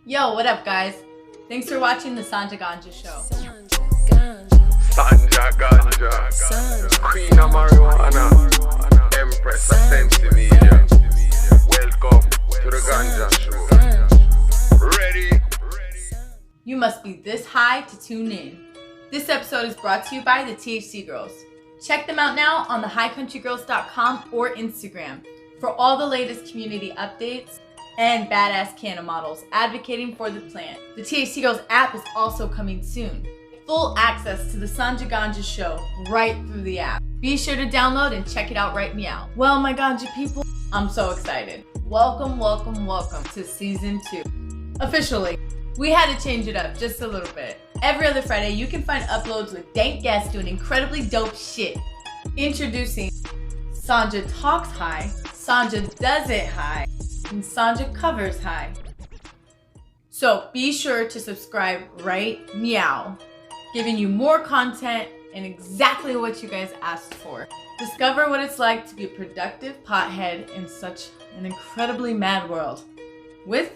Yo, what up, guys? Thanks for watching the Sanja Ganja show. Sanja Ganja, Queen of Marijuana, Empress of Sensi Media. Welcome to the Ganja Show. Ready? You must be this high to tune in. This episode is brought to you by the THC Girls. Check them out now on the highcountrygirls.com or Instagram for all the latest community updates and badass canna models advocating for the plant. The THC Girls app is also coming soon. Full access to the Sanja Ganja show right through the app. Be sure to download and check it out right meow. Well, my Ganja people, I'm so excited. Welcome to season 2. Officially, we had to change it up just a little bit. Every other Friday, you can find uploads with dank guests doing incredibly dope shit. Introducing Sanja Talks High, Sanja Does It High, and Sanja Covers High. So be sure to subscribe right meow, giving you more content and exactly what you guys asked for. Discover what it's like to be a productive pothead in such an incredibly mad world. With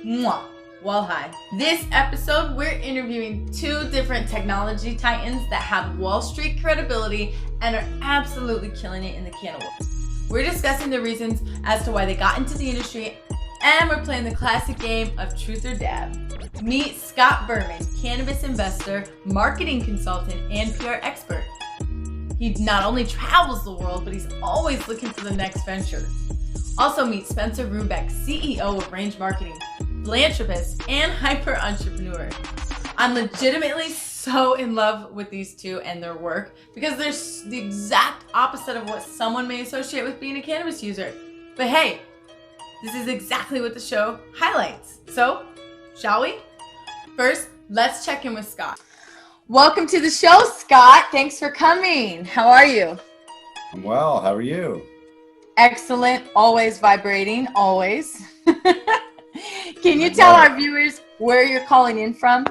Well, hi. This episode, we're interviewing 2 different technology titans that have Wall Street credibility and are absolutely killing it in the canna world. We're discussing the reasons as to why they got into the industry, and we're playing the classic game of truth or dab. Meet Scott Berman, cannabis investor, marketing consultant, and PR expert. He not only travels the world, but he's always looking for the next venture. Also meet Spencer Rubeck, CEO of Range Marketing, philanthropist, and hyper entrepreneur. I'm legitimately so in love with these 2 and their work because they're the exact opposite of what someone may associate with being a cannabis user. But hey, this is exactly what the show highlights. So, shall we? First, let's check in with Scott. Welcome to the show, Scott. Thanks for coming. How are you? I'm well. How are you? Excellent. Always vibrating. Always. Can you tell our viewers where you're calling in from?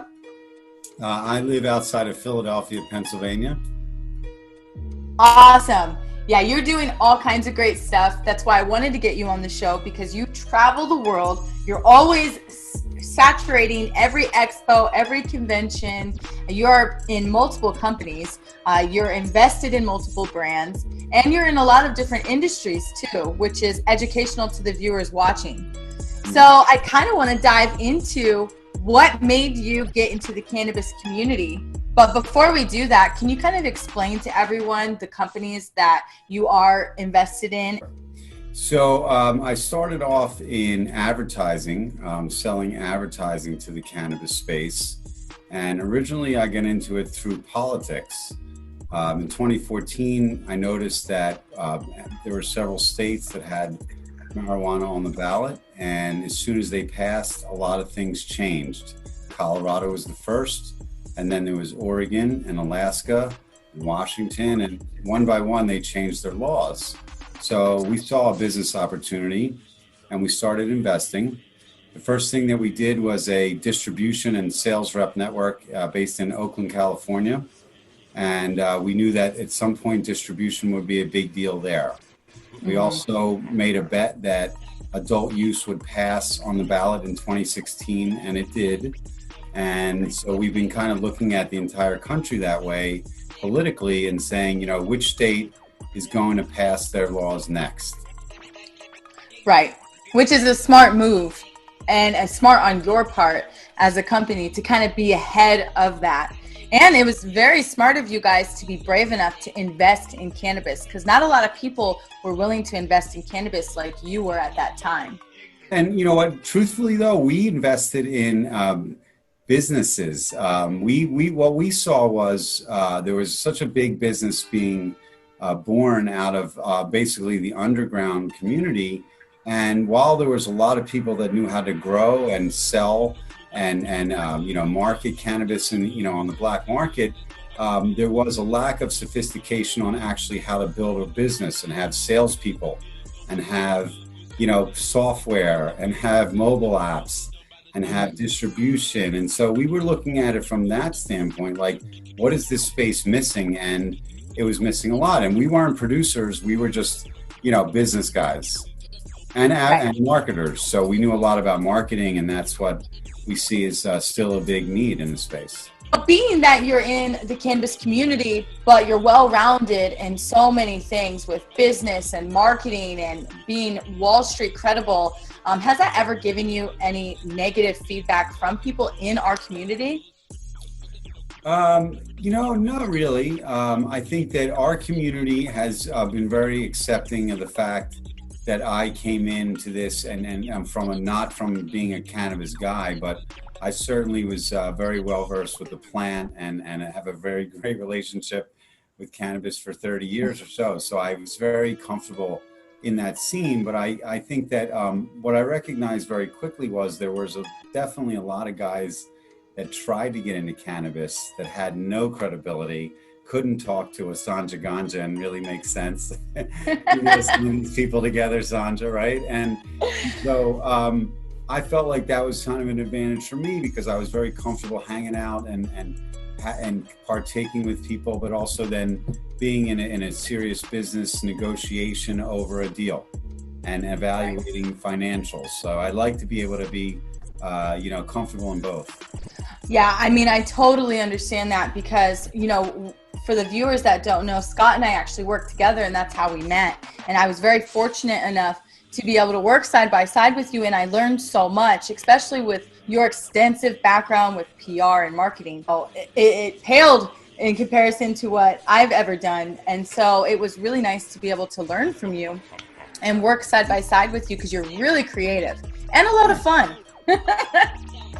I live outside of Philadelphia, Pennsylvania. Awesome. Yeah, you're doing all kinds of great stuff. That's why I wanted to get you on the show, because you travel the world. You're always saturating every expo, every convention. You're in multiple companies. You're invested in multiple brands. And you're in a lot of different industries too, which is educational to the viewers watching. So I kind of want to dive into what made you get into the cannabis community. But before we do that, can you kind of explain to everyone the companies that you are invested in? So I started off in advertising, selling advertising to the cannabis space. And originally I got into it through politics. In 2014, I noticed that there were several states that had marijuana on the ballot, and as soon as they passed, a lot of things changed. Colorado was the first, and then there was Oregon and Alaska and Washington, and one by one they changed their laws. So we saw a business opportunity and we started investing. The first thing that we did was a distribution and sales rep network based in Oakland, California, and we knew that at some point distribution would be a big deal there. We also made a bet that adult use would pass on the ballot in 2016, and it did. And so we've been kind of looking at the entire country that way politically and saying, you know, which state is going to pass their laws next. Right, which is a smart move and a smart on your part as a company to kind of be ahead of that. And it was very smart of you guys to be brave enough to invest in cannabis, because not a lot of people were willing to invest in cannabis like you were at that time. And you know what, truthfully though, we invested in businesses. What we saw was there was such a big business being born out of basically the underground community. And while there was a lot of people that knew how to grow and sell and market cannabis and on the black market, there was a lack of sophistication on actually how to build a business and have salespeople and have software and have mobile apps and have distribution. And so we were looking at it from that standpoint, like, what is this space missing? And it was missing a lot. And we weren't producers, we were just business guys. and marketers. So we knew a lot about marketing, and that's what we see is still a big need in the space. Being that you're in the cannabis community, but you're well-rounded in so many things with business and marketing and being Wall Street credible, has that ever given you any negative feedback from people in our community? Not really. I think that our community has been very accepting of the fact that I came into this, and I'm not from being a cannabis guy, but I certainly was very well versed with the plant and I have a very great relationship with cannabis for 30 years or so. So I was very comfortable in that scene. But I think that what I recognized very quickly was there was definitely a lot of guys that tried to get into cannabis that had no credibility, couldn't talk to a Sanja Ganja and really make sense. These people together, Sanja, right? And so I felt like that was kind of an advantage for me because I was very comfortable hanging out and partaking with people, but also then being in a serious business negotiation over a deal and evaluating financials. So I like to be able to be, comfortable in both. Yeah, I mean, I totally understand that because, for the viewers that don't know, Scott and I actually worked together and that's how we met. And I was very fortunate enough to be able to work side by side with you. And I learned so much, especially with your extensive background with PR and marketing. So it paled in comparison to what I've ever done. And so it was really nice to be able to learn from you and work side by side with you because you're really creative and a lot of fun.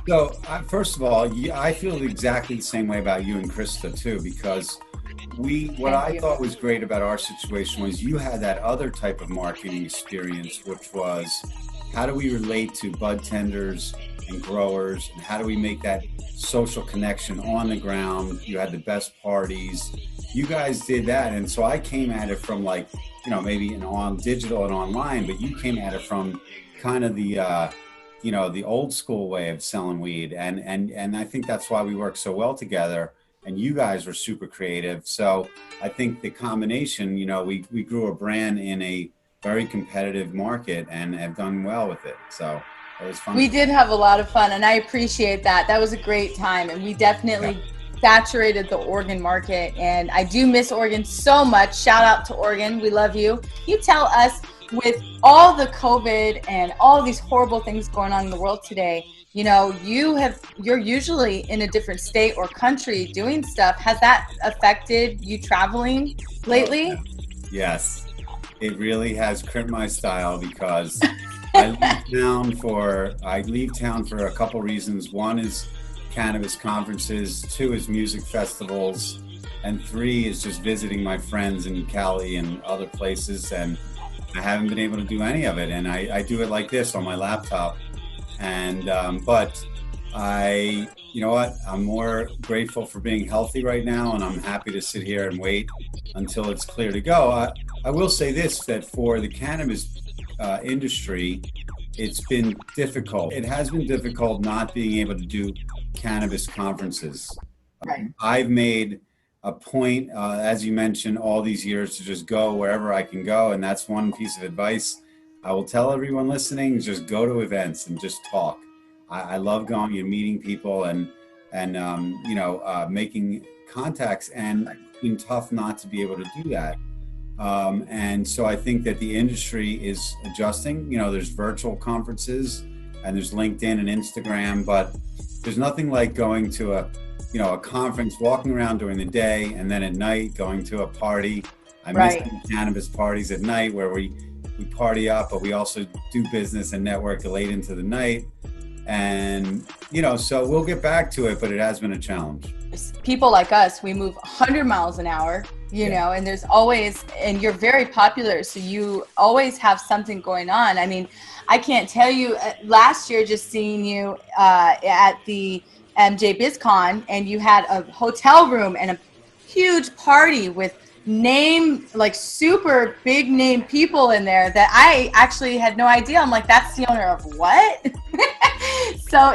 So first of all, I feel exactly the same way about you and Krista too, because I thought was great about our situation was you had that other type of marketing experience, which was how do we relate to bud tenders and growers, and how do we make that social connection on the ground? You had the best parties. You guys did that, and so I came at it from maybe on digital and online, but you came at it from kind of the the old school way of selling weed, and I think that's why we work so well together. And you guys were super creative. So I think the combination, we grew a brand in a very competitive market and have done well with it. So it was fun. We did have a lot of fun and I appreciate that. That was a great time. And we definitely saturated the Oregon market. And I do miss Oregon so much. Shout out to Oregon. We love you. You tell us, with all the COVID and all these horrible things going on in the world today, you're usually in a different state or country doing stuff. Has that affected you traveling lately? Yes, it really has crimped my style because I leave town for a couple reasons. One is cannabis conferences, 2 is music festivals, and 3 is just visiting my friends in Cali and other places. And I haven't been able to do any of it, and I do it like this on my laptop. And but I'm more grateful for being healthy right now, and I'm happy to sit here and wait until it's clear to go. I will say this, that for the cannabis industry, it's been difficult. It has been difficult not being able to do cannabis conferences. Right. I've made a point, as you mentioned, all these years to just go wherever I can go. And that's one piece of advice I will tell everyone listening, just go to events and just talk. I love going and meeting people and making contacts, and it's been tough not to be able to do that. And so I think that the industry is adjusting. There's virtual conferences and there's LinkedIn and Instagram, but there's nothing like going to a conference, walking around during the day, and then at night going to a party. I miss the cannabis parties at night where we party up, but we also do business and network late into the night. And, so we'll get back to it, but it has been a challenge. People like us, we move 100 miles an hour, and there's always, and you're very popular, so you always have something going on. I mean, I can't tell you, last year just seeing you at the MJ BizCon, and you had a hotel room and a huge party with super big name people in there that I actually had no idea. I'm like, that's the owner of what? So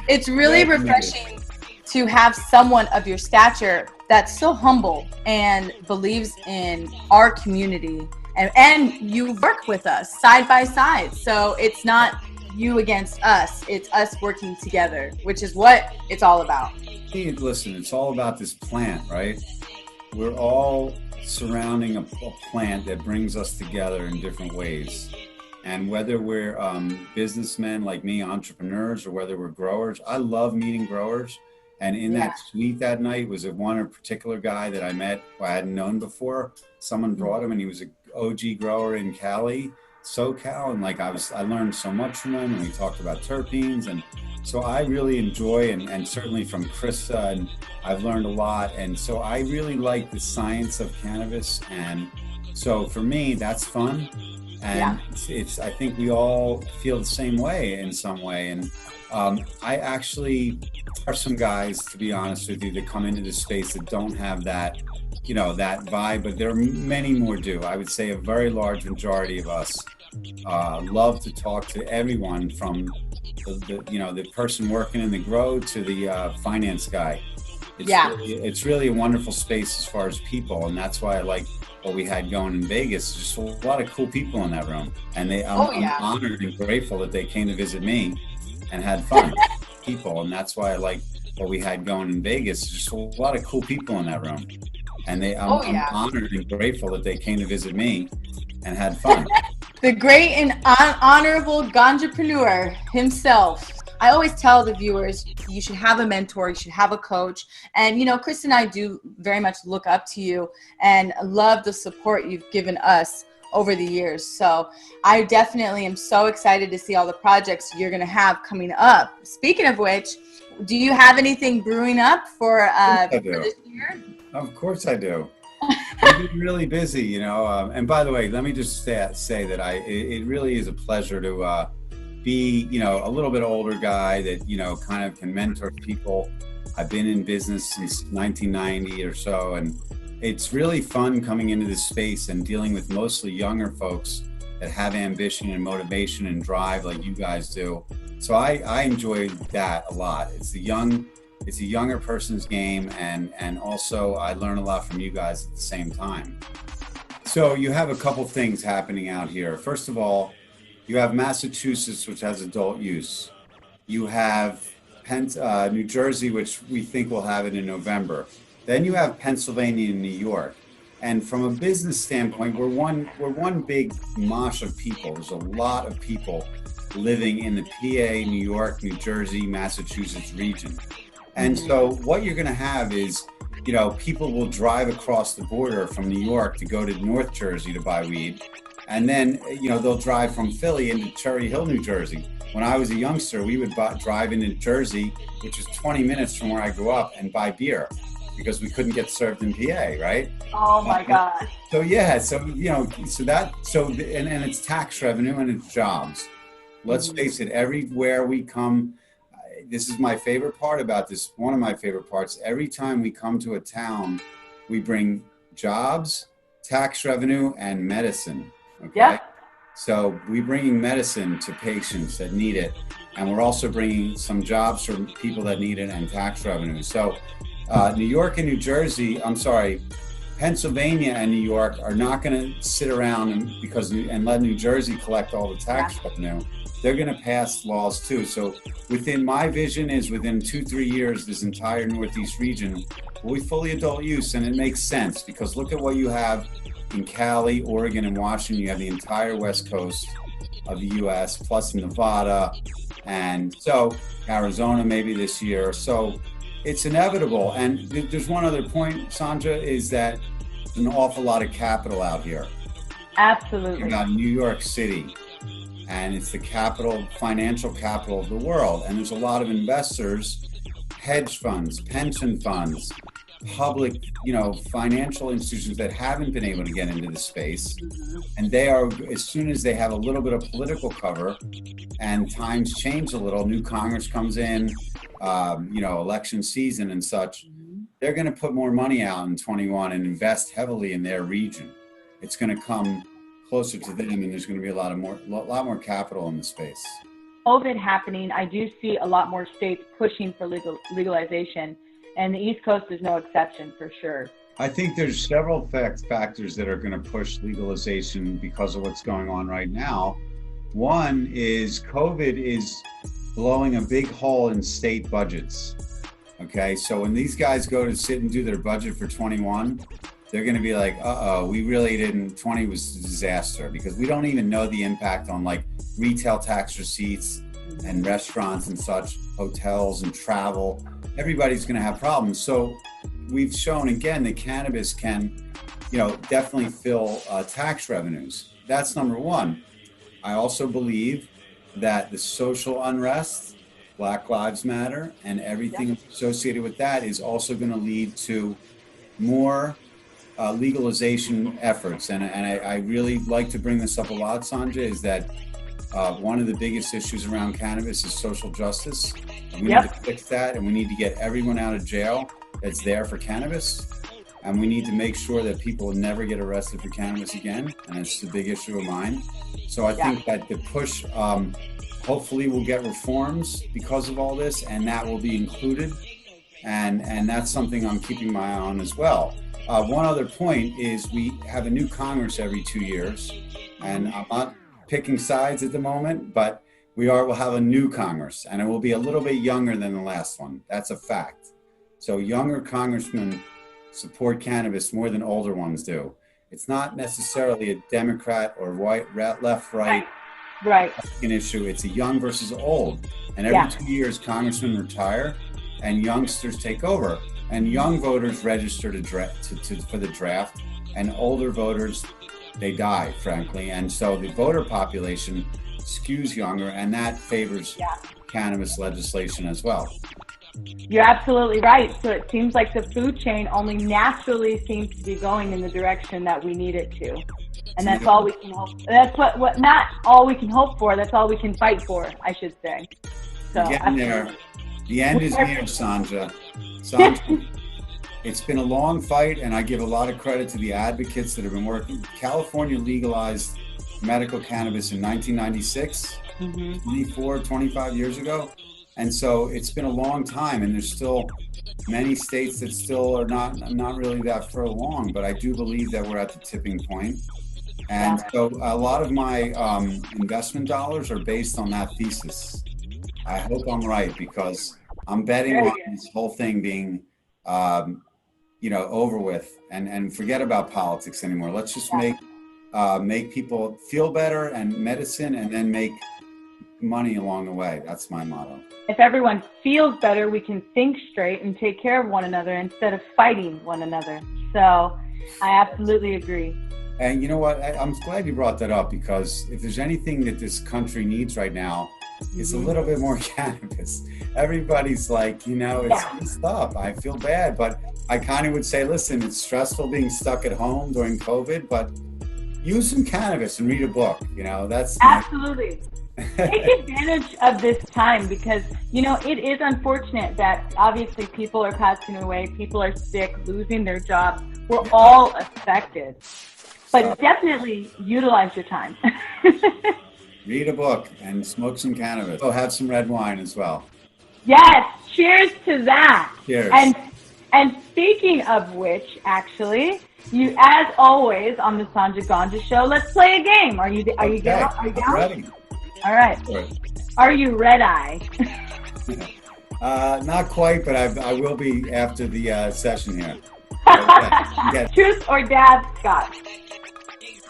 it's really refreshing to have someone of your stature that's so humble and believes in our community and you work with us side by side. So it's not you against us, it's us working together, which is what it's all about. Hey, listen, it's all about this plant, right? We're all surrounding a plant that brings us together in different ways. And whether we're businessmen like me, entrepreneurs, or whether we're growers, I love meeting growers. And in that suite that night was one particular guy that I met who I hadn't known before. Someone brought him, and he was an OG grower in Cali, SoCal, and like I learned so much from him, and we talked about terpenes, and so I really enjoy, and certainly from Krista, and I've learned a lot, and so I really like the science of cannabis, and so for me that's fun, and it's I think we all feel the same way in some way, and I actually are some guys, to be honest with you, that come into this space that don't have that, you know, that vibe, but there are many more do. I would say a very large majority of us love to talk to everyone from the person working in the grow to the finance guy. It's really a wonderful space as far as people, and that's why I like what we had going in Vegas. Just a lot of cool people in that room, and I'm honored and grateful that they came to visit me and had fun. People, and that's why I like what we had going in Vegas. Just a lot of cool people in that room, and I'm honored and grateful that they came to visit me and had fun. The great and honorable ganjapreneur himself. I always tell the viewers, you should have a mentor, you should have a coach. And, you know, Chris and I do very much look up to you and love the support you've given us over the years. So I definitely am so excited to see all the projects you're going to have coming up. Speaking of which, do you have anything brewing up for this year? Of course I do. I've been really busy, you know. And by the way, let me just say that it really is a pleasure to be, you know, a little bit older guy that, you know, kind of can mentor people. I've been in business since 1990 or so, and it's really fun coming into this space and dealing with mostly younger folks that have ambition and motivation and drive like you guys do. So I enjoy that a lot. It's a younger person's game, and also I learn a lot from you guys at the same time. So you have a couple things happening out here. First of all, you have Massachusetts, which has adult use. You have New Jersey, which we think will have it in November. Then you have Pennsylvania and New York. And from a business standpoint, we're one big mosh of people. There's a lot of people living in the PA, New York, New Jersey, Massachusetts region. And so what you're going to have is, you know, people will drive across the border from New York to go to North Jersey to buy weed. And then, you know, they'll drive from Philly into Cherry Hill, New Jersey. When I was a youngster, we would drive into Jersey, which is 20 minutes from where I grew up, and buy beer because we couldn't get served in PA, right? Oh my God. So yeah, so, you know, and it's tax revenue and it's jobs. Let's face it, everywhere we come, this is my favorite part about this, one of my favorite parts. Every time we come to a town, we bring jobs, tax revenue, and medicine. Okay? Yeah. So we're bringing medicine to patients that need it, and we're also bringing some jobs for people that need it and tax revenue. So New York and New Jersey, Pennsylvania and New York are not going to sit around and let New Jersey collect all the tax revenue. They're going to pass laws too. So within my vision is within 2-3 years, this entire Northeast region will be fully adult use. And it makes sense because look at what you have in Cali, Oregon, and Washington. You have the entire West Coast of the US, plus Nevada, and so Arizona maybe this year. So it's inevitable. And there's one other point, Sanja, is that there's an awful lot of capital out here. Absolutely. You got New York City, and it's the financial capital of the world. And there's a lot of investors, hedge funds, pension funds, public, you know, financial institutions that haven't been able to get into the space. And they are, as soon as they have a little bit of political cover and times change a little, new Congress comes in, you know, election season and such, they're going to put more money out in 21 and invest heavily in their region. It's going to come closer to them, and there's going to be a lot more capital in the space. COVID happening, I do see a lot more states pushing for legalization, and the East Coast is no exception for sure. I think there's several factors that are going to push legalization because of what's going on right now. One is COVID is blowing a big hole in state budgets. Okay, so when these guys go to sit and do their budget for 21, they're going to be like, we really didn't, 20 was a disaster, because we don't even know the impact on like retail tax receipts and restaurants and such, hotels and travel. Everybody's going to have problems. So we've shown again that cannabis can, definitely fill tax revenues. That's number one. I also believe that the social unrest, Black Lives Matter, and everything associated with that is also going to lead to more legalization efforts. And I really like to bring this up a lot, Sanja, is that one of the biggest issues around cannabis is social justice. We need to fix that, and we need to get everyone out of jail that's there for cannabis. And we need to make sure that people never get arrested for cannabis again. And it's a big issue of mine. So I think that the push, hopefully we'll get reforms because of all this, and that will be included. And that's something I'm keeping my eye on as well. One other point is we have a new Congress every 2 years, and I'm not picking sides at the moment, but we'll have a new Congress, and it will be a little bit younger than the last one. That's a fact. So younger congressmen support cannabis more than older ones do. It's not necessarily a Democrat or left, right issue. It's a young versus old. And every 2 years, congressmen retire and youngsters take over. And young voters register for the draft, and older voters, they die, frankly. And so the voter population skews younger, and that favors cannabis legislation as well. You're absolutely right. So it seems like the food chain only naturally seems to be going in the direction that we need it to. And that's all we can hope. That's what not all we can hope for. That's all we can fight for, I should say. So getting there. The end is near, Sanja. It's been a long fight, and I give a lot of credit to the advocates that have been working. California legalized medical cannabis in 1996, 25 years ago. And so it's been a long time, and there's still many states that still are not really that far along, but I do believe that we're at the tipping point. And so a lot of my investment dollars are based on that thesis. I hope I'm right, because I'm betting on this whole thing being, over with, and forget about politics anymore. Let's just make people feel better and medicine, and then make money along the way. That's my motto. If everyone feels better, we can think straight and take care of one another instead of fighting one another. So I absolutely agree. And you know what? I'm glad you brought that up, because if there's anything that this country needs right now, it's a little bit more cannabis. Everybody's like, it's messed up. I feel bad, but I kind of would say, listen, it's stressful being stuck at home during COVID, but use some cannabis and read a book. That's absolutely. Take advantage of this time, because it is unfortunate that obviously people are passing away, people are sick, losing their jobs. We're all affected, but definitely utilize your time. Read a book and smoke some cannabis. Oh, have some red wine as well. Yes, cheers to that. Cheers. And speaking of which, actually, you, as always on the Sanja Ganja show, let's play a game. Are you down? Are you down? I'm ready. All right. Are you red-eye? Not quite, but I will be after the session here. Truth or dab, Scott?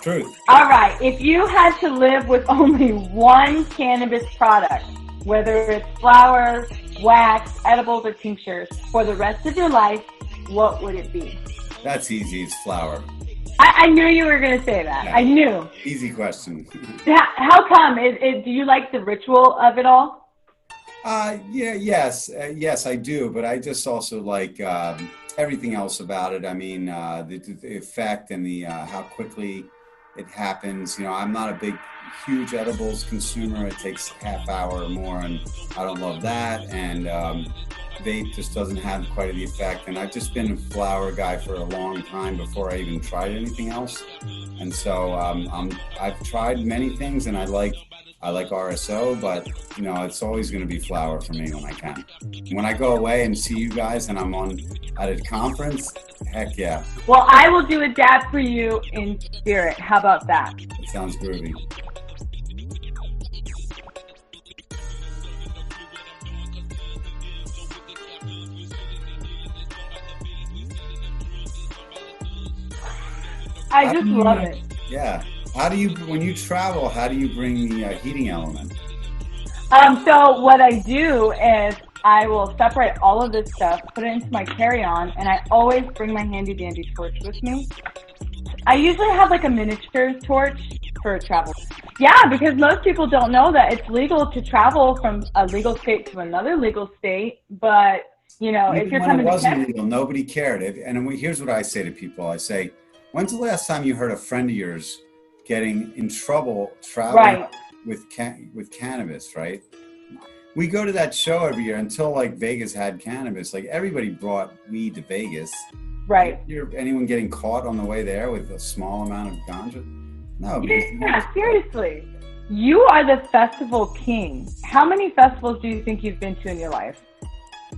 Truth. All right. If you had to live with only one cannabis product, whether it's flower, wax, edibles, or tinctures, for the rest of your life, what would it be? That's easy. It's flower. I knew you were going to say that. Yeah. I knew. Easy question. How come? Do you like the ritual of it all? Yes, I do. But I just also like everything else about it. I mean, the effect and the how quickly it happens. I'm not a huge edibles consumer. It takes half hour or more, and I don't love that. And vape just doesn't have quite the effect. And I've just been a flower guy for a long time before I even tried anything else. And so I've tried many things, and I I like RSO, but you know, it's always going to be flower for me when I can. When I go away and see you guys and I'm at a conference, heck yeah. Well, I will do a dab for you in spirit. How about that? It sounds groovy. I just love it. Yeah. How do you, when you travel, how do you bring the heating element? So what I do is I will separate all of this stuff, put it into my carry-on, and I always bring my handy-dandy torch with me. I usually have like a miniature torch for travel. Yeah, because most people don't know that it's legal to travel from a legal state to another legal state, but you know, Even if you're when coming it to wasn't legal, nobody cared. Here's what I say to people. I say, when's the last time you heard a friend of yours getting in trouble traveling with cannabis, right? We go to that show every year until like Vegas had cannabis. Like everybody brought weed to Vegas. Right. Anyone getting caught on the way there with a small amount of ganja? No. Yeah, seriously. You are the festival king. How many festivals do you think you've been to in your life?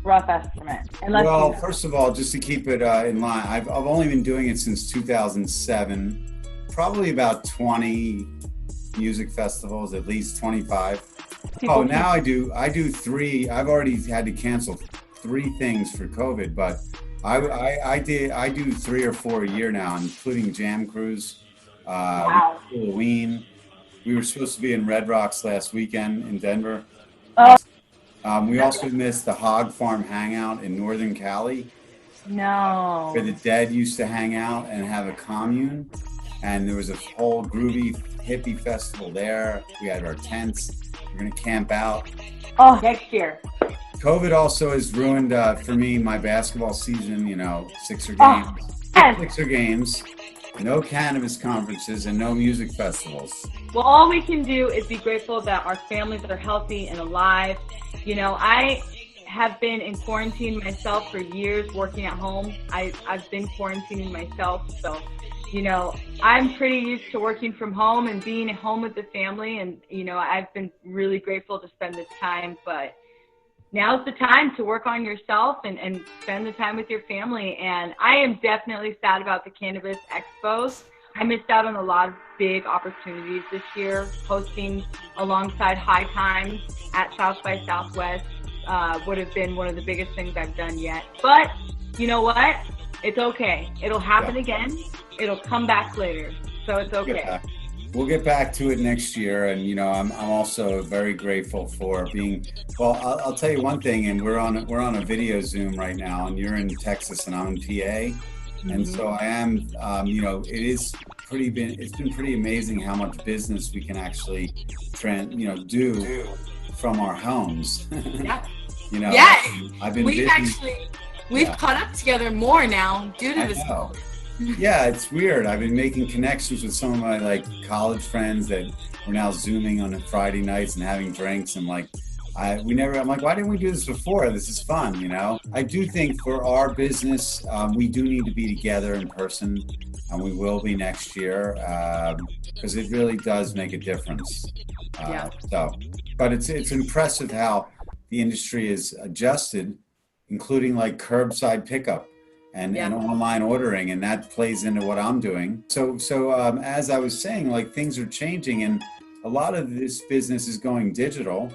Rough estimate. Well, first of all, just to keep it in line, I've only been doing it since 2007. Probably about 20 music festivals, at least 25. Now I do 3. I've already had to cancel 3 things for COVID, but I do 3 or 4 a year now, including Jam Cruise, Halloween. We were supposed to be in Red Rocks last weekend in Denver. We also missed the Hog Farm Hangout in Northern Cali. No. Where the Dead used to hang out and have a commune. And there was a whole groovy hippie festival there. We had our tents. We're going to camp out. Oh, next year. COVID also has ruined, for me, my basketball season, you know, Sixer games. Yes. Sixer games, no cannabis conferences, and no music festivals. Well, all we can do is be grateful that our families are healthy and alive. You know, I have been in quarantine myself for years, working at home. I've been quarantining myself, so you know, I'm pretty used to working from home and being at home with the family. And, you know, I've been really grateful to spend this time. But now's the time to work on yourself and spend the time with your family. And I am definitely sad about the Cannabis Expos. I missed out on a lot of big opportunities this year. Hosting alongside High Times at South by Southwest would have been one of the biggest things I've done yet. But you know what? It's okay. It'll happen again. It'll come back later. So it's okay. We'll get back to it next year. And, you know, I'm also very grateful for being, well, I'll tell you one thing, and we're on a video Zoom right now, and you're in Texas and I'm in PA. Mm-hmm. And so I am, you know, it's been pretty amazing how much business we can actually, do from our homes. Yeah. You know, yeah. I've been We've caught up together more now due to this. Yeah, it's weird. I've been making connections with some of my like college friends that we're now Zooming on Friday nights and having drinks, and like I'm like, why didn't we do this before? This is fun, you know? I do think for our business, we do need to be together in person, and we will be next year, because it really does make a difference. But it's impressive how the industry is adjusted, including like curbside pickup and online ordering, and that plays into what I'm doing. So as I was saying, like things are changing, and a lot of this business is going digital.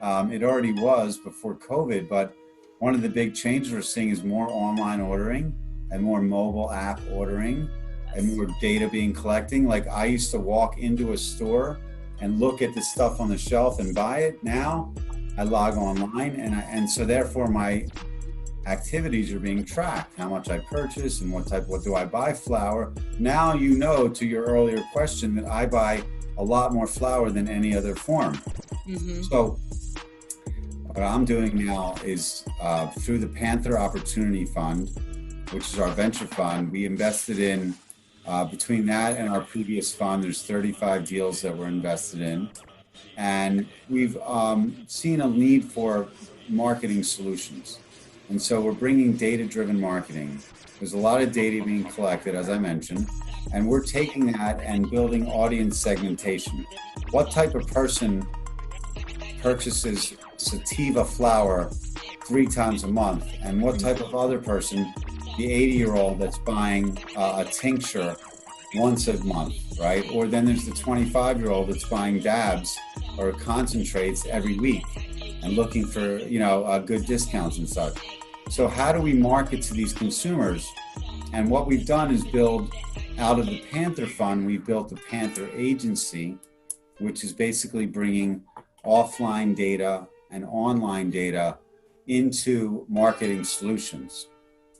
It already was before COVID, but one of the big changes we're seeing is more online ordering and more mobile app ordering and more data being collecting. Like I used to walk into a store and look at the stuff on the shelf and buy it. Now I log online, and so therefore my activities are being tracked, how much I purchase and what do I buy flower. Now, you know, to your earlier question, that I buy a lot more flower than any other form. Mm-hmm. So what I'm doing now is through the Panther Opportunity Fund, which is our venture fund, we invested in, between that and our previous fund, there's 35 deals that we're invested in. And we've seen a need for marketing solutions. And so we're bringing data-driven marketing. There's a lot of data being collected, as I mentioned, and we're taking that and building audience segmentation. what type of person purchases sativa flower 3 times a month, and what type of other person, the 80-year-old that's buying a tincture once a month, right? Or then there's the 25-year-old that's buying dabs or concentrates every week and looking for, good discounts and such. So how do we market to these consumers? And what we've done is build, out of the Panther Fund, we've built the Panther Agency, which is basically bringing offline data and online data into marketing solutions.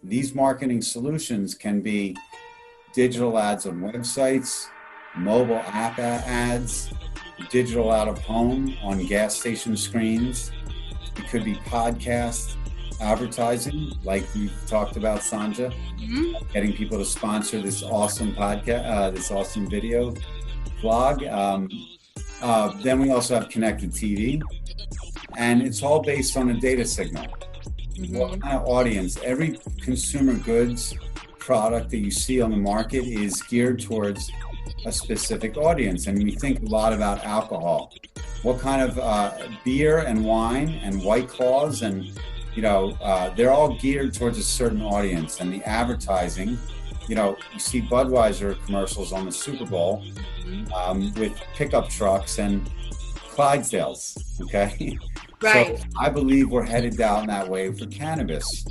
These marketing solutions can be digital ads on websites, mobile app ads, digital out of home on gas station screens. It could be podcast advertising, like we've talked about, Sanja, getting people to sponsor this awesome podcast, this awesome video vlog. Then we also have connected TV, and it's all based on a data signal. What kind of audience? Every consumer goods product that you see on the market is geared towards a specific audience. And we think a lot about alcohol. What kind of beer and wine and White Claws, and they're all geared towards a certain audience. And the advertising, you see Budweiser commercials on the Super Bowl with pickup trucks and Clydesdales, okay? Right. So I believe we're headed down that way for cannabis.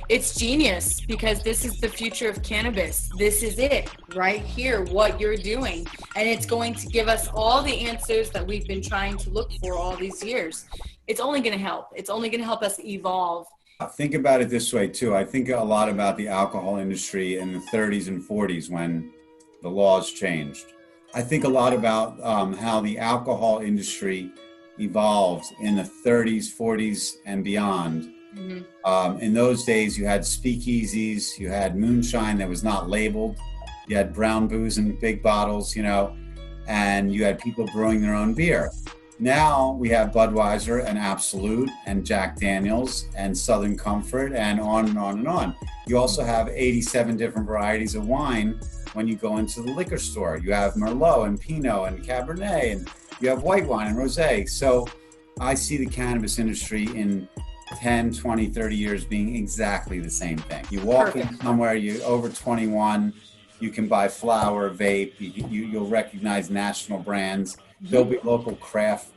It's genius, because this is the future of cannabis. This is it right here, what you're doing. And it's going to give us all the answers that we've been trying to look for all these years. It's only going to help. It's only going to help us evolve. Think about it this way too. I think a lot about the alcohol industry in the 30s and 40s when the laws changed. I think a lot about how the alcohol industry evolved in the 30s, 40s, and beyond. In those days, you had speakeasies, you had moonshine that was not labeled, you had brown booze in big bottles, and you had people brewing their own beer. Now we have Budweiser and Absolute and Jack Daniels and Southern Comfort and on and on and on. You also have 87 different varieties of wine when you go into the liquor store. You have Merlot and Pinot and Cabernet, and you have white wine and rosé. So I see the cannabis industry in 10, 20, 30 years being exactly the same thing. You walk in somewhere, you're over 21, you can buy flower, vape, you'll recognize national brands. There'll be local craft,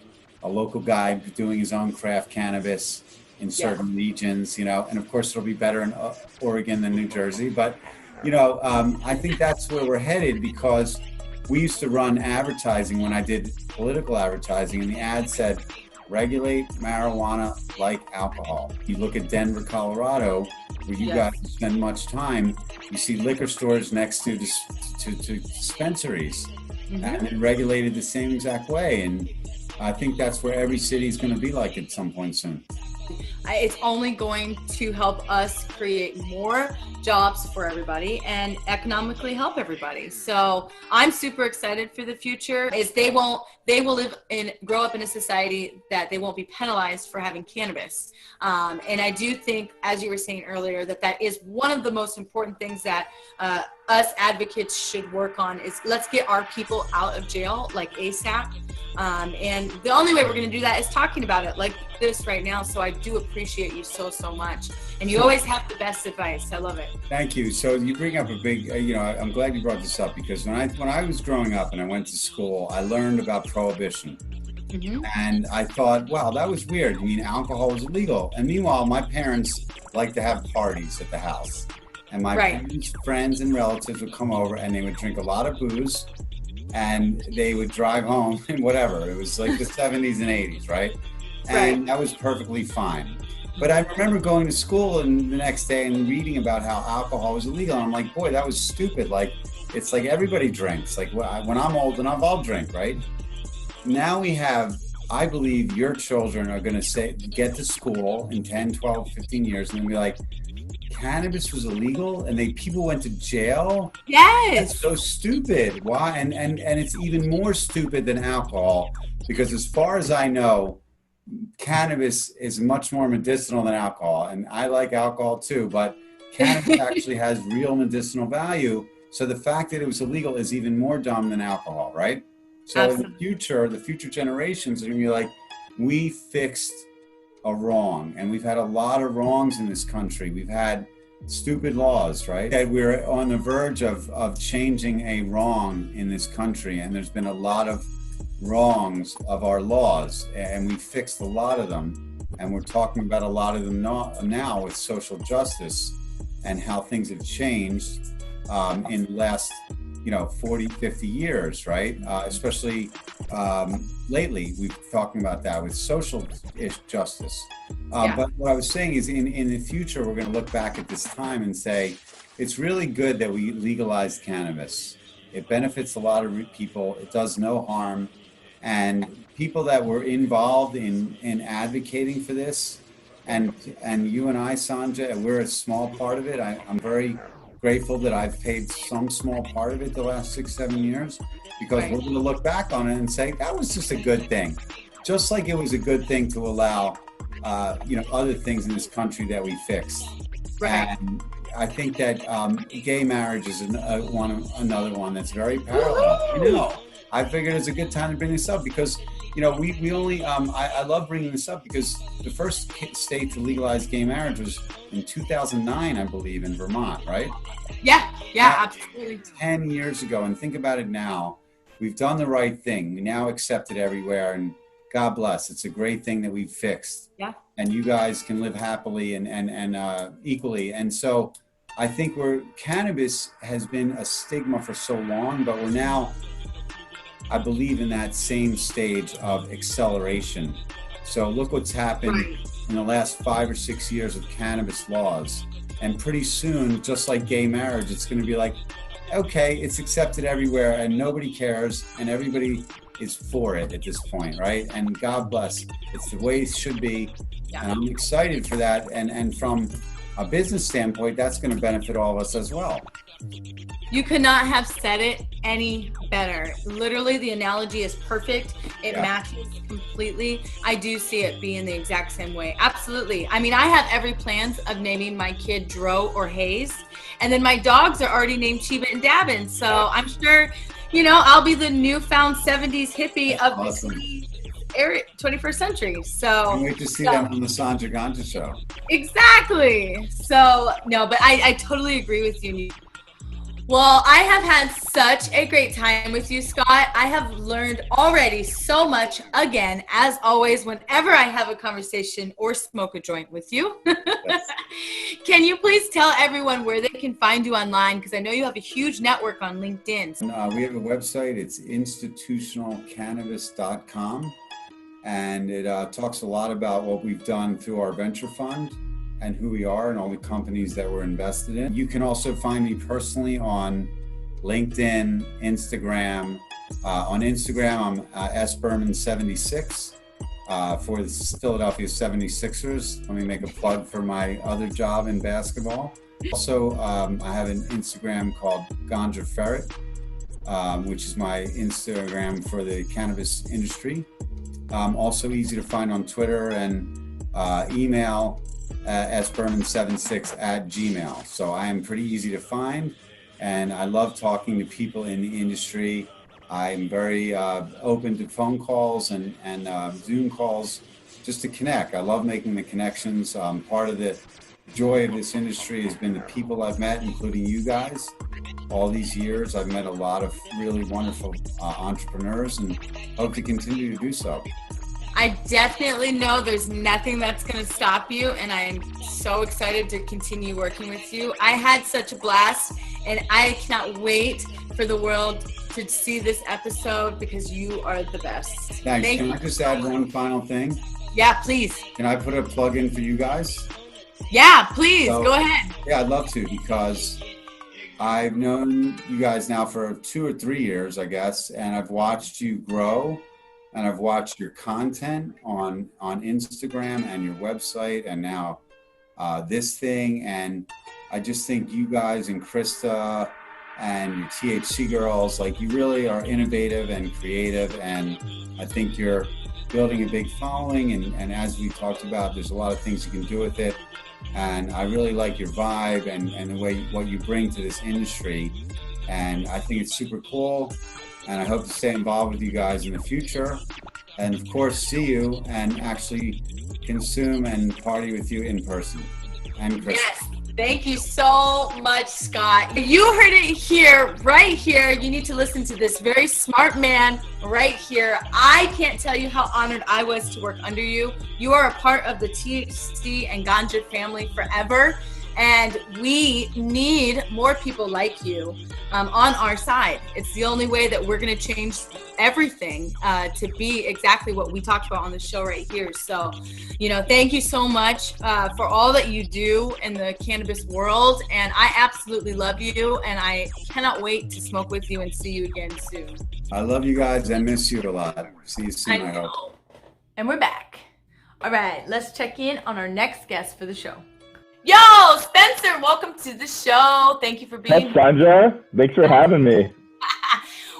a local guy doing his own craft cannabis in certain regions, and of course it'll be better in Oregon than New Jersey. But, I think that's where we're headed, because we used to run advertising when I did political advertising, and the ad said, regulate marijuana like alcohol. You look at Denver, Colorado, where you guys spend much time, you see liquor stores next to dispensaries, and they're regulated the same exact way. And I think that's where every city is going to be like at some point soon. It's only going to help us create more jobs for everybody and economically help everybody. So I'm super excited for the future. They will live and grow up in a society that they won't be penalized for having cannabis. And I do think, as you were saying earlier, that is one of the most important things that us advocates should work on, is let's get our people out of jail like ASAP. And the only way we're going to do that is talking about it like this right now. So I do appreciate you so much. And you always have the best advice. I love it. Thank you. So you bring up a big, I'm glad you brought this up, because when I was growing up and I went to school, I learned about prohibition. And I thought, wow, that was weird. You mean alcohol was illegal? And meanwhile, my parents liked to have parties at the house. And my parents' friends and relatives would come over and they would drink a lot of booze, and they would drive home and whatever. It was like the 70s and 80s, right? And that was perfectly fine. But I remember going to school and the next day and reading about how alcohol was illegal. And I'm like, boy, that was stupid. Like, it's like everybody drinks. Like when I'm old enough, I'll drink, right? Now we have, I believe your children are going to get to school in 10, 12, 15 years and be like, cannabis was illegal and people went to jail? Yes. That's so stupid. Why? And it's even more stupid than alcohol, because as far as I know, cannabis is much more medicinal than alcohol. And I like alcohol too, but cannabis actually has real medicinal value. So the fact that it was illegal is even more dumb than alcohol, right? So in the future generations are going to be like, we fixed a wrong, and we've had a lot of wrongs in this country. We've had stupid laws, right? That we're on the verge of changing a wrong in this country, and there's been a lot of wrongs of our laws, and we fixed a lot of them, and we're talking about a lot of them now with social justice and how things have changed in the last 40, 50 years, right? Especially lately, we've been talking about that with social justice. But what I was saying is in the future, we're going to look back at this time and say, it's really good that we legalized cannabis. It benefits a lot of people. It does no harm. And people that were involved in advocating for this, and you and I, Sanja, we're a small part of it. I'm very grateful that I've paid some small part of it the last 6-7 years, because we're going to look back on it and say that was just a good thing, just like it was a good thing to allow other things in this country that we fixed. Right. And I think that gay marriage is another one that's very parallel. I know. I figured it's a good time to bring this up because we only I love bringing this up because the first state to legalize gay marriage was in 2009, I believe, in Vermont, right? Yeah, absolutely. 10 years ago, and think about it now. We've done the right thing. We now accept it everywhere, and God bless. It's a great thing that we've fixed. Yeah. And you guys can live happily and equally. And so I think cannabis has been a stigma for so long, but we're now, I believe, in that same stage of acceleration. So look what's happened in the last 5 or 6 years of cannabis laws. And pretty soon, just like gay marriage, it's going to be like, okay, it's accepted everywhere and nobody cares and everybody is for it at this point, right? And God bless, it's the way it should be. Yeah. And I'm excited for that. And from a business standpoint, that's going to benefit all of us as well. You could not have said it any better. Literally, the analogy is perfect. It matches completely. I do see it being the exact same way. Absolutely. I mean, I have every plans of naming my kid Dro or Hayes. And then my dogs are already named Chiba and Davin. So I'm sure, I'll be the newfound 70s hippie of the 21st century. So can't wait to see that on the Sanja Ganja show. Exactly. So no, but I totally agree with you. Well, I have had such a great time with you, Scott. I have learned already so much, again, as always, whenever I have a conversation or smoke a joint with you. Yes. Can you please tell everyone where they can find you online? Because I know you have a huge network on LinkedIn. We have a website. It's institutionalcannabis.com. And it talks a lot about what we've done through our venture fund and who we are and all the companies that we're invested in. You can also find me personally on LinkedIn, Instagram. On Instagram, I'm Berman76 for the Philadelphia 76ers. Let me make a plug for my other job in basketball. Also, I have an Instagram called Ganja Ferret, which is my Instagram for the cannabis industry. Also easy to find on Twitter and email sberman76@gmail. So I am pretty easy to find, and I love talking to people in the industry. I'm very open to phone calls and Zoom calls just to connect. I love making the connections. Part of the joy of this industry has been the people I've met, including you guys. All these years, I've met a lot of really wonderful entrepreneurs and hope to continue to do so. I definitely know there's nothing that's going to stop you, and I am so excited to continue working with you. I had such a blast, and I cannot wait for the world to see this episode because you are the best. Thanks. Can I just add one final thing? Yeah, please. Can I put a plug in for you guys? Yeah, please. Go ahead. Yeah, I'd love to, because I've known you guys now for 2 or 3 years, I guess, and I've watched you grow. And I've watched your content on Instagram and your website, and now this thing. And I just think you guys and Krista and your THC girls, like, you really are innovative and creative. And I think you're building a big following. And as we talked about, there's a lot of things you can do with it. And I really like your vibe and the way what you bring to this industry. And I think it's super cool. and I hope to stay involved with you guys in the future. And of course, see you and actually consume and party with you in person. And Chris. Yes. Thank you so much, Scott. You heard it here, right here. You need to listen to this very smart man right here. I can't tell you how honored I was to work under you. You are a part of the THC and Ganja family forever. And we need more people like you on our side. It's the only way that we're going to change everything to be exactly what we talked about on the show right here. So, thank you so much for all that you do in the cannabis world. And I absolutely love you. And I cannot wait to smoke with you and see you again soon. I love you guys. I miss you a lot. See you soon, I hope. And we're back. All right, let's check in on our next guest for the show. Yo, Spencer, welcome to the show. Thank you for being here. Hey, Sanja. Thanks for having me.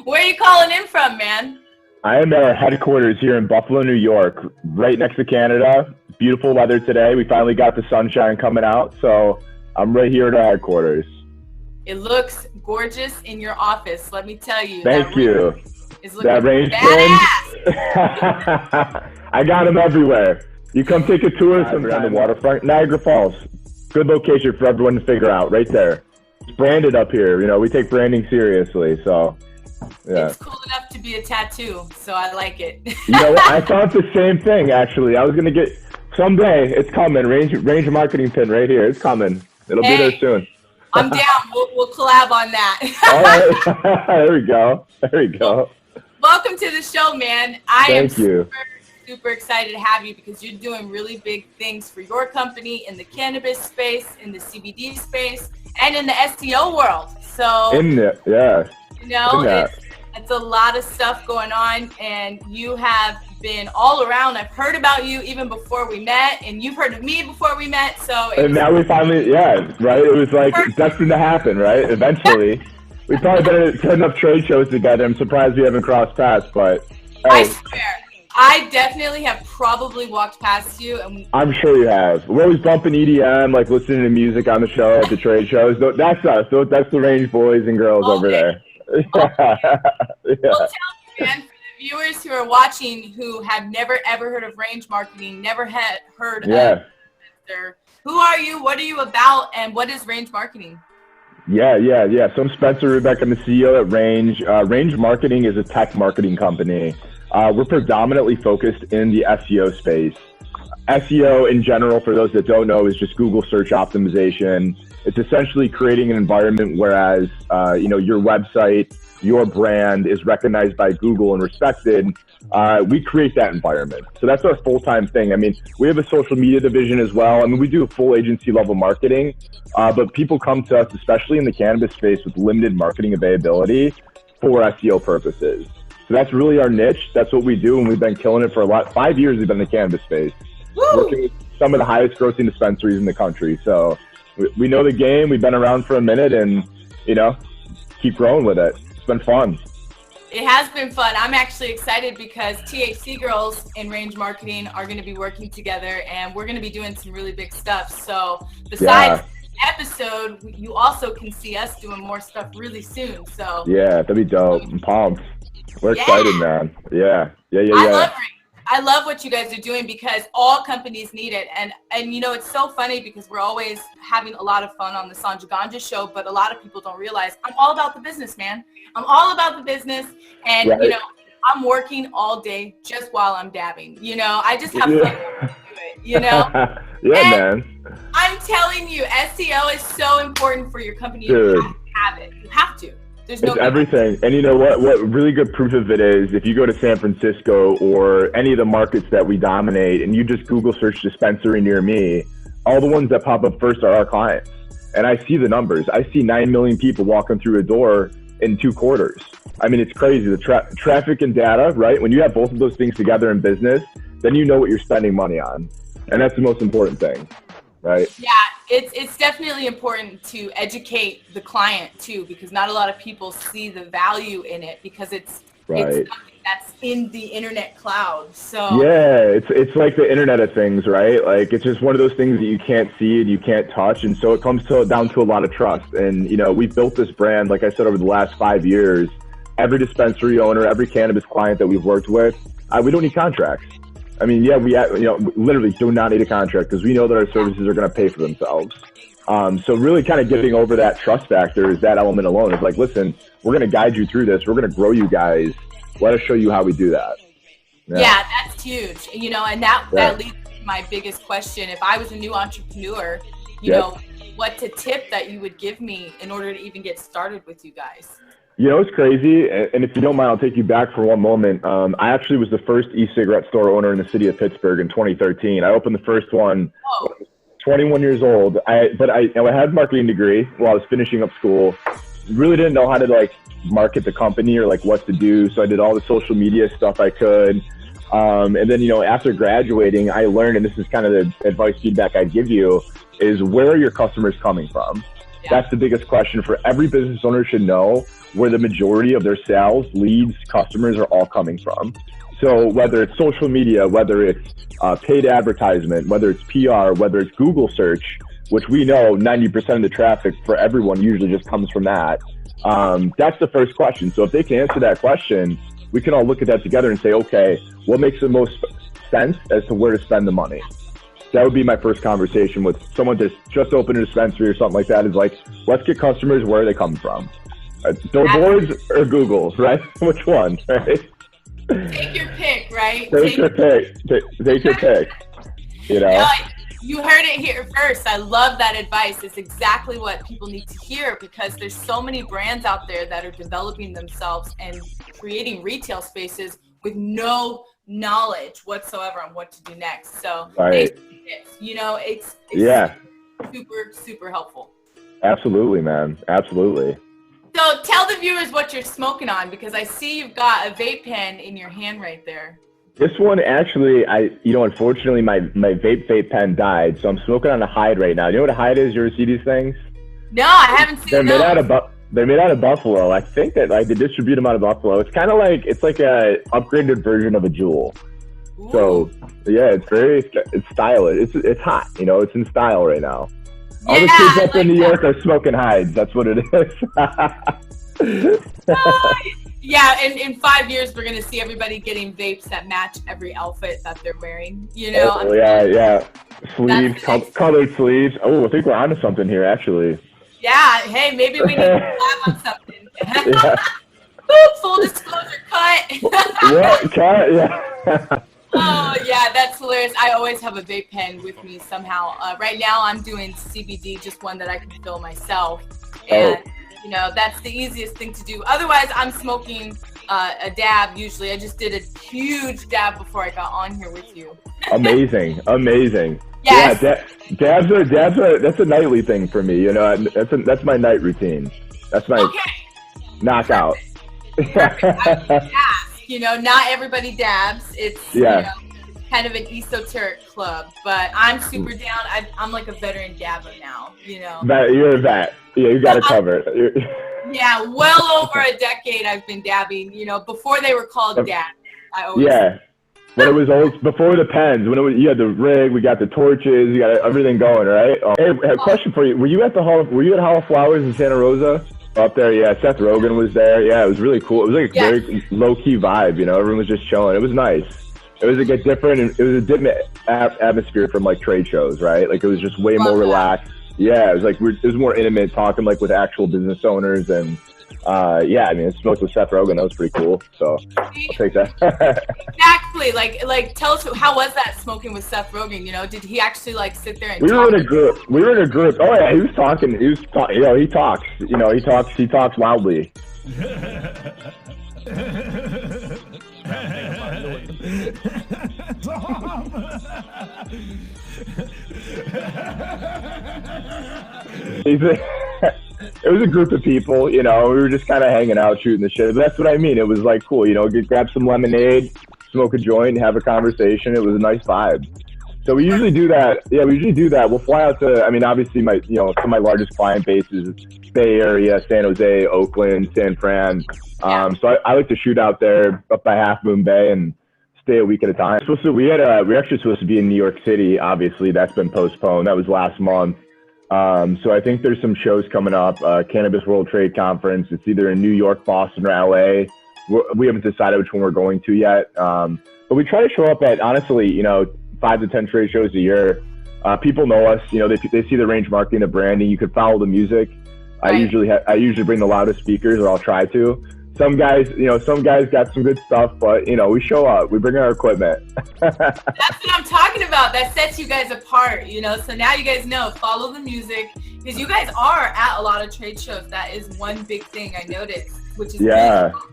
Where are you calling in from, man? I am at our headquarters here in Buffalo, New York, right next to Canada. Beautiful weather today. We finally got the sunshine coming out, so I'm right here at our headquarters. It looks gorgeous in your office, let me tell you. Thank you. Is looking that range badass. I got them everywhere. You come take a tour sometime. The waterfront, Niagara Falls. Good location for everyone to figure out, right there. It's branded up here. We take branding seriously, so yeah. It's cool enough to be a tattoo, so I like it. I thought the same thing, actually. I was going to get, someday, it's coming. Range marketing pin right here. It's coming. It'll be there soon. I'm down. We'll collab on that. All right. There we go. There we go. Welcome to the show, man. Thank you. Super excited to have you because you're doing really big things for your company in the cannabis space, in the CBD space, and in the SEO world. So it's a lot of stuff going on, and you have been all around. I've heard about you even before we met, and you've heard of me before we met. And now we finally, right? It was like destined to happen, right? Eventually. We've probably been at enough trade shows together. I'm surprised we haven't crossed paths, but I swear. I definitely have probably walked past you. And I'm sure you have. We're always bumping EDM, like listening to music on the show at the trade shows. That's us. That's the Range boys and girls over there. Well, tell me, man, for the viewers who are watching who have never, ever heard of Range Marketing, never had heard of Spencer, who are you, what are you about, and what is Range Marketing? Yeah. So I'm Spencer Rubeck. I'm the CEO at Range. Range Marketing is a tech marketing company. We're predominantly focused in the SEO space. SEO in general, for those that don't know, is just Google search optimization. It's essentially creating an environment whereas, your website, your brand is recognized by Google and respected. We create that environment. So that's our full-time thing. I mean, we have a social media division as well. I mean, we do full agency level marketing, but people come to us, especially in the cannabis space, with limited marketing availability for SEO purposes. So that's really our niche. That's what we do, and we've been killing it for 5 years. We've been in the cannabis space, working with some of the highest grossing dispensaries in the country. So we know the game. We've been around for a minute, and keep growing with it. It's been fun. It has been fun. I'm actually excited because THC Girls and Range Marketing are going to be working together, and we're going to be doing some really big stuff. So besides this episode, you also can see us doing more stuff really soon. So that'd be dope. I'm pumped. We're excited, man. Yeah. I love what you guys are doing because all companies need it. And it's so funny because we're always having a lot of fun on the Sanja Ganja show, but a lot of people don't realize I'm all about the business, man. I'm all about the business. And, I'm working all day just while I'm dabbing. I just have fun to do it, man. I'm telling you, SEO is so important for your company. You have to have it. You have to. It's everything. And you know what really good proof of it is if you go to San Francisco or any of the markets that we dominate and you just Google search dispensary near me, all the ones that pop up first are our clients. And I see the numbers. I see 9 million people walking through a door in 2 quarters. I mean, it's crazy. The traffic and data, right? When you have both of those things together in business, then you know what you're spending money on. And that's the most important thing. Right. Yeah, it's definitely important to educate the client too, because not a lot of people see the value in it because it's something that's in the internet cloud. So it's like the Internet of Things, right? Like it's just one of those things that you can't see and you can't touch, and so it comes down to a lot of trust. And we've built this brand, like I said, over the last 5 years every dispensary owner, every cannabis client that we've worked with, we don't need contracts. I mean, yeah, we literally do not need a contract because we know that our services are going to pay for themselves. So really kind of getting over that trust factor is that element alone. It's like, listen, we're going to guide you through this. We're going to grow you guys. Let us show you how we do that. Yeah, that's huge. You know, and that leads to my biggest question. If I was a new entrepreneur, you know, what's a tip that you would give me in order to even get started with you guys? You know, it's crazy. And if you don't mind, I'll take you back for one moment. I actually was the first e-cigarette store owner in the city of Pittsburgh in 2013. I opened the first one. Oh. 21 years old. I had a marketing degree while I was finishing up school. Really didn't know how to like market the company or like what to do. So I did all the social media stuff I could. And then, you know, after graduating, I learned, and this is kind of the advice feedback I'd give you, is where are your customers coming from? Yeah. That's the biggest question for every business owner should know where the majority of their sales, leads, customers are all coming from. So whether it's social media, whether it's paid advertisement, whether it's PR, whether it's Google search, which we know 90% of the traffic for everyone usually just comes from that. That's the first question. So if they can answer that question, we can all look at that together and say, okay, what makes the most sense as to where to spend the money? That would be my first conversation with someone that's just opened a dispensary or something like that, is like, let's get customers where they come from. Billboards or Google, right? Which one, right? Take your pick, right? Take your pick. Take your pick. You know? No, you heard it here first. I love that advice. It's exactly what people need to hear, because there's so many brands out there that are developing themselves and creating retail spaces with no knowledge whatsoever on what to do next. So, right. You know, it's super, super helpful. Absolutely, man. Absolutely. So tell the viewers what you're smoking on, because I see you've got a vape pen in your hand right there. This one actually, unfortunately my vape pen died, so I'm smoking on a Hyde right now. You know what a Hyde is? You ever see these things? No, I haven't seen them. They're made out of buffalo. I think that like they distribute them out of buffalo. It's kind of like, it's like a upgraded version of a Juul. Ooh. So yeah, it's stylish. It's hot. You know, it's in style right now. All the kids up in New York are smoking Hydes. That's what it is. Yeah, and in 5 years, we're going to see everybody getting vapes that match every outfit that they're wearing. You know? Oh, yeah. Sleeves, colored sleeves. Oh, I think we're onto something here, actually. Yeah. Hey, maybe we need to collab on something. Full disclosure, cut. Yeah. Oh, yeah, that's hilarious. I always have a vape pen with me somehow. Right now, I'm doing CBD, just one that I can fill myself. And, you know, that's the easiest thing to do. Otherwise, I'm smoking a dab usually. I just did a huge dab before I got on here with you. Amazing. Yes. Yeah, dabs are, that's a nightly thing for me. You know, that's my night routine. That's my knockout. Perfect. I was gonna ask. You know, not everybody dabs. It's you know, kind of an esoteric club, but I'm super down. I'm like a veteran dabber now, you know. You're a vet. Yeah, you got it covered. Yeah, well over a decade I've been dabbing, you know, before they were called dabs. When it was old, before the pens, when it was, you had the rig, we got the torches, you got everything going, right? Hey, I have a question for you. Were you at Hall of Flowers in Santa Rosa? Up there, yeah. Seth Rogen was there. Yeah, it was really cool. It was like a very low-key vibe, you know. Everyone was just chilling. It was nice. It was like a different atmosphere from like trade shows, right? Like it was just way more relaxed. Yeah, it was like it was more intimate, talking like with actual business owners, and yeah, I mean, it smoked with Seth Rogen. That was pretty cool. So I'll take that. Exactly. Like, tell us, how was that smoking with Seth Rogen? You know, did he actually like sit there and? We were in a group. Oh yeah, he was talking. You know, he talks. You know, he talks loudly. It was a group of people, you know, we were just kind of hanging out, shooting the shit. But that's what I mean. It was like cool, you know, grab some lemonade, smoke a joint, have a conversation. It was a nice vibe. So we usually do that. Yeah, we usually do that. We'll fly out to, I mean, obviously some of my largest client bases, Bay Area, San Jose, Oakland, San Fran. So I like to shoot out there up by Half Moon Bay and stay a week at a time. We were actually supposed to be in New York City. Obviously, that's been postponed. That was last month. So I think there's some shows coming up, Cannabis World Trade Conference. It's either in New York, Boston, or LA. We haven't decided which one we're going to yet. But we try to show up at, honestly, 5 to 10 trade shows a year. People know us, they see the Range marketing, the branding. You could follow the music. Right. I usually bring the loudest speakers, or I'll try to. Some guys got some good stuff, but we show up. We bring our equipment. That's what I'm talking about. That sets you guys apart, So now you guys know, follow the music, because you guys are at a lot of trade shows. That is one big thing I noticed, which is really cool.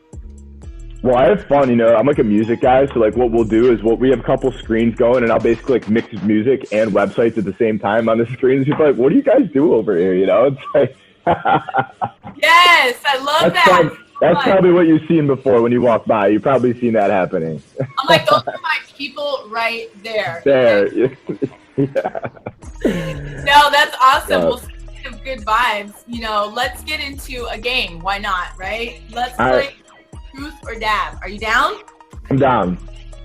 Well, I have fun, I'm like a music guy, so like what we'll do is we have a couple screens going, and I'll basically like mix music and websites at the same time on the screens. People are like, what do you guys do over here? It's like yes, I love that. That's probably what you've seen before when you walk by. You've probably seen that happening. I'm like, those are my people right there. There. Yeah. No, that's awesome. Well, speaking of good vibes, let's get into a game. Why not, right? Let's play Truth or Dab. Are you down? I'm down.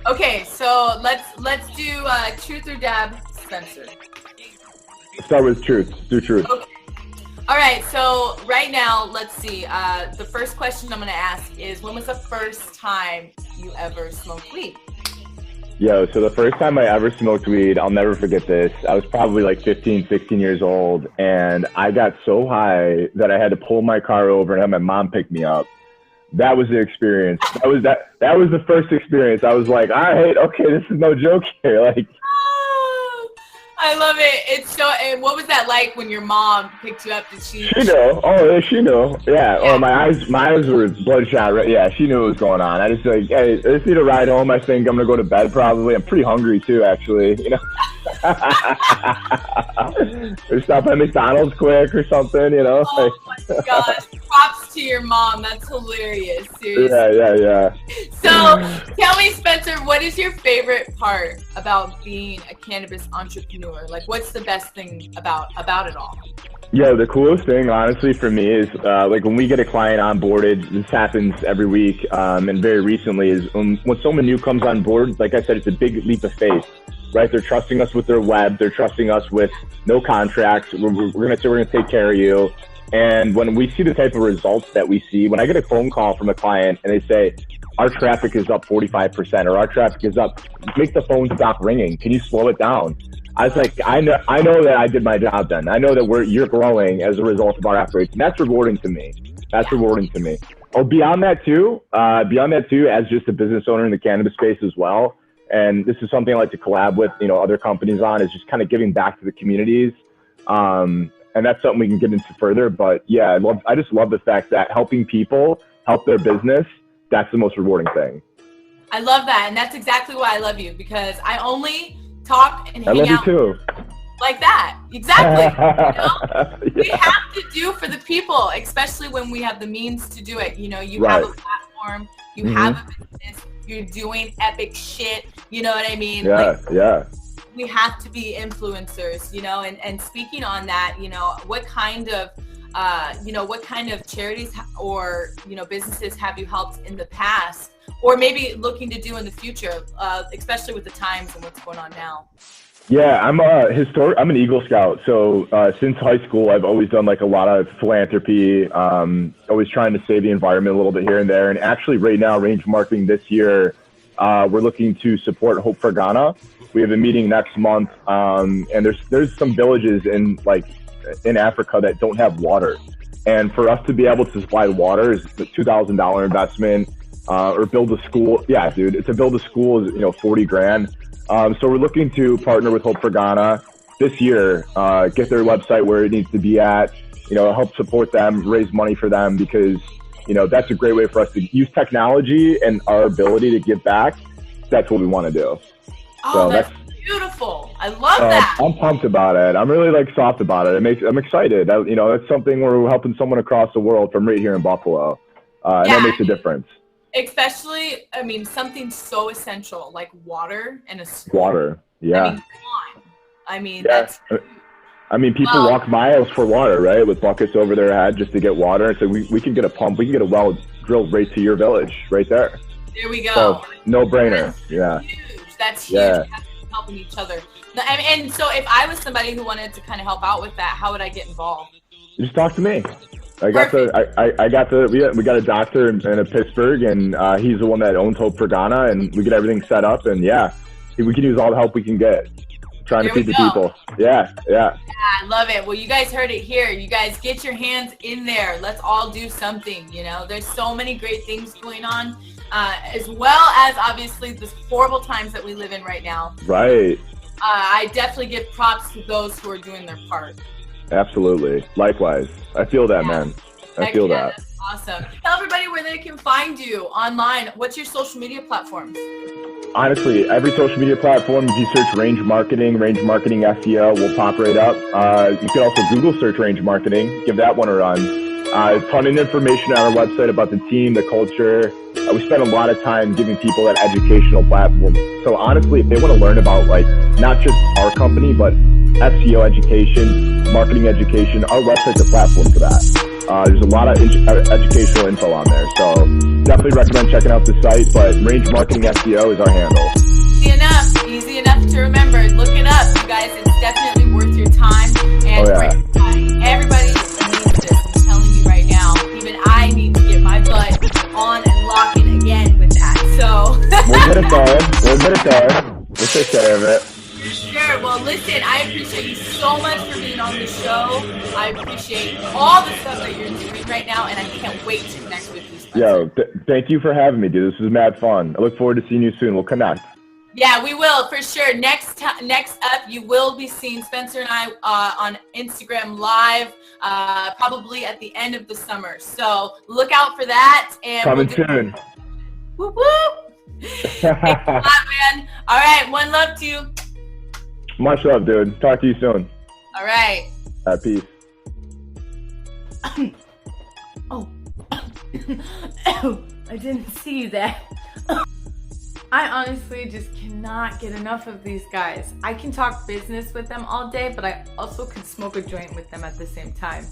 Okay, so let's do Truth or Dab, Spencer. Start with Truth. Do Truth. Okay. All right, so right now, let's see. The first question I'm going to ask is, when was the first time you ever smoked weed? So the first time I ever smoked weed, I'll never forget this. I was probably like 15, 16 years old, and I got so high that I had to pull my car over and have my mom pick me up. That was the experience. That was the first experience. I was like, all right, okay, this is no joke here. Like, I love it. It's so. And what was that like when your mom picked you up? Did she? She knew. Oh, she knew. Yeah. Oh, my eyes were bloodshot. Right? Yeah, she knew what was going on. I just like, hey, I just need a ride home. I think I'm gonna go to bed probably. I'm pretty hungry too, actually. Or stop at McDonald's quick or something. Oh my gosh! Props to your mom. That's hilarious. Seriously. Yeah. So, tell me, Spencer, what is your favorite part about being a cannabis entrepreneur? Like, what's the best thing about it all? The coolest thing, honestly, for me is like when we get a client onboarded. This happens every week, and very recently is when someone new comes on board. Like I said, it's a big leap of faith, right? They're trusting us with their web. They're trusting us with no contracts. We're gonna take care of you. And when we see the type of results that we see, when I get a phone call from a client and they say, our traffic is up 45%, or our traffic is up, make the phone stop ringing. Can you slow it down? I was like, I know that I did my job then. I know that you're growing as a result of our efforts. And that's rewarding to me. Oh, beyond that too, as just a business owner in the cannabis space as well. And this is something I like to collab with, other companies on, is just kind of giving back to the communities. And that's something we can get into further. But yeah, I just love the fact that helping people help their business, that's the most rewarding thing. I love that. And that's exactly why I love you, because I only talk and hang out. I love you too. Like that. Exactly. We have to do for the people, especially when we have the means to do it. You have a platform, you have a business, you're doing epic shit. You know what I mean? Yeah. We have to be influencers, and speaking on that, what kind of charities or, businesses have you helped in the past, or maybe looking to do in the future, especially with the times and what's going on now? Yeah, I'm an Eagle Scout. So since high school, I've always done like a lot of philanthropy, always trying to save the environment a little bit here and there. And actually right now, Range Marketing this year, we're looking to support Hope for Ghana. We have a meeting next month, and there's some villages in Africa that don't have water. And for us to be able to supply water is a $2,000 investment, or build a school. Yeah, dude, to build a school is, $40,000. So we're looking to partner with Hope for Ghana this year, get their website where it needs to be at, help support them, raise money for them, because, that's a great way for us to use technology and our ability to give back. That's what we want to do. Oh, so that's beautiful. I love that. I'm pumped about it. I'm really soft about it. I'm excited. It's something where we're helping someone across the world from right here in Buffalo. And that makes a difference. Especially, something so essential like water and a school. Water, yeah. Come on. That's... people walk miles for water, right? With buckets over their head just to get water. So we can get a pump. We can get a well drilled right to your village, right there. There we go. So, no brainer. That's huge. That's huge. helping each other. And so if I was somebody who wanted to kind of help out with that, how would I get involved? Just talk to me. We got a doctor in Pittsburgh, and he's the one that owns Hope for Ghana, and we get everything set up, and we can use all the help we can get. Trying to feed the people. Yeah. I love it. Well, you guys heard it here. You guys get your hands in there. Let's all do something. There's so many great things going on, as well as obviously the horrible times that we live in right now. Right. I definitely give props to those who are doing their part. Absolutely. Likewise. I feel that, man. I feel that. That's awesome. Tell everybody where they can find you online. What's your social media platforms? Honestly, every social media platform, if you search Range Marketing SEO, will pop right up. You can also Google search Range Marketing, give that one a run. A ton of information on our website about the team, the culture. We spend a lot of time giving people that educational platform. So honestly, if they want to learn about not just our company, but SEO education, marketing education, our website's a platform for that. There's a lot of educational info on there. So definitely recommend checking out the site, but Range Marketing SEO is our handle. Easy enough to remember. Look it up, you guys. It's definitely worth your time. And everybody needs this. I'm telling you right now. Even I need to get my butt on and locking again with that. So We'll get it there. We'll take care of it. Sure. Well, listen, I appreciate you so much for being on the show. I appreciate all the stuff that you're doing right now, and I can't wait to connect with you, Spencer. Yo, thank you for having me, dude. This was mad fun. I look forward to seeing you soon. We'll connect. Yeah, we will, for sure. Next up, you will be seeing Spencer and I on Instagram Live, probably at the end of the summer. So look out for that. And coming soon. Whoop, whoop. Thanks a lot, man. All right, one love to you. Much love, dude. Talk to you soon. All right. Peace. Oh, I didn't see that. I honestly just cannot get enough of these guys. I can talk business with them all day, but I also can smoke a joint with them at the same time.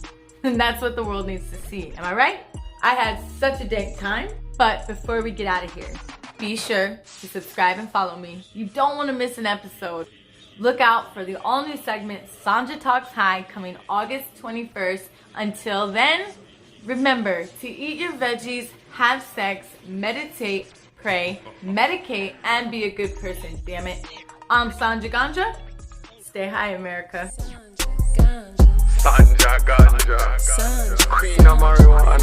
And that's what the world needs to see. Am I right? I had such a dank time. But before we get out of here, be sure to subscribe and follow me. You don't want to miss an episode. Look out for the all-new segment, Sanja Talks High, coming August 21st. Until then, remember to eat your veggies, have sex, meditate, pray, medicate, and be a good person, damn it. I'm Sanja Ganja. Stay high, America. Sanja Ganja, queen of marijuana.